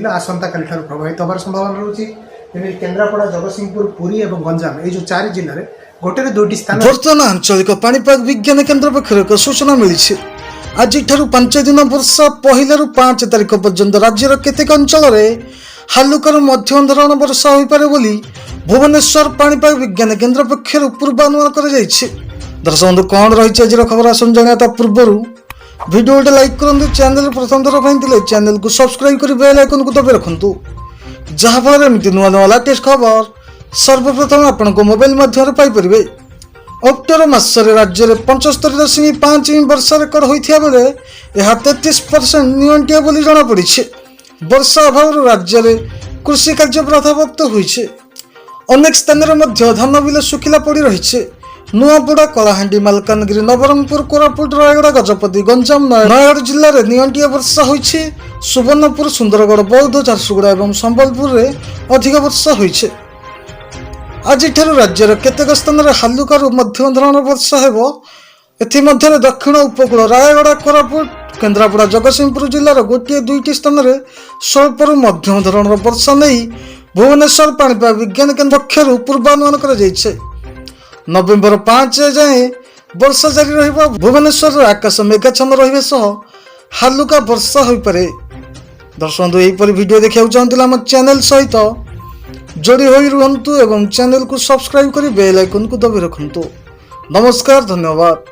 जिला आसंता काली प्रभावित होबार संभावना रही है। केन्द्रापड़ा जगतसिंहपुर पुरी और गंजाम ये जो 4 जिले में गोटे दुईटी स्थान वर्तमान आंचलिक पाणीपाग विज्ञान केन्द्र पक्षर एक सूचना मिली। आज 5 दिन वर्षा 1 ରୁ 5 तारिख पर्यंत राज्यर केतेक अंचल हालुकार मध्यम धरण वर्षा हो पारे बोली भुवनेश्वर पाणीपाग विज्ञान केन्द्र पक्षर पूर्वानुमान कर। दर्शक बंधु कौन रही आज खबर आसन जाना पूर्व वीडियो लाइक करूँ, चैनल प्रथम थर पाई चैनल को सब्सक्राइब कर बेल आइकन को दबाई रखु जहाँफल एमती नुआ नुआ लेटेस्ट खबर सर्वप्रथम आपण मोबाइल माध्यम पाइपर। अक्टोबर मासरे राज्य में 75.5 इंच वर्षा रेकर्ड होता बेले यह 33% नियंटिया बोली जमापड़ी। वर्षा अभाव राज्य में कृषि कार्य बाधाप्राप्त होइछे। अनेक स्थान में धान बिल सुखिला पड़ी रही। नुआपड़ा कलाहांडी मालकानगिरी नवरंगपुर कोरापुट रायगड़ा गजपति गंजाम नयगढ़ जिले में नियंटिया वर्षा होइछे। सुवर्णपुर सुंदरगढ़ बौद्ध झारसुगुड़ा और संबलपुर में अधिक वर्षा होइछे। आज राज्यर केतेक स्थान में हालुकार मध्यम धरण वर्षा हेबो। एथिमध्यरे दक्षिण उपकूल रायगड़ा कोरापुट केन्द्रापड़ा जगतसिंहपुर जिलार गोटे दुईटी स्थान में स्वल्परू मध्यम धरण वर्षा नहीं भुवनेश्वर पाणीपाग विज्ञान केन्द्र पक्षर पूर्वानुमान कर। नवेम्बर 5 जाए वर्षा जारी रहिबा। भुवनेश्वर आकाश मेघाच्छन्न रहिबा सह हालुका वर्षा हो पारे। दर्शक बंधु यहीपरि वीडियो देखा चाहते आम चैनल सहित जोड़ी होई रुहंतु एवं चैनल को सब्सक्राइब कर बेल आइकन को दबाई रखंतु। नमस्कार, धन्यवाद।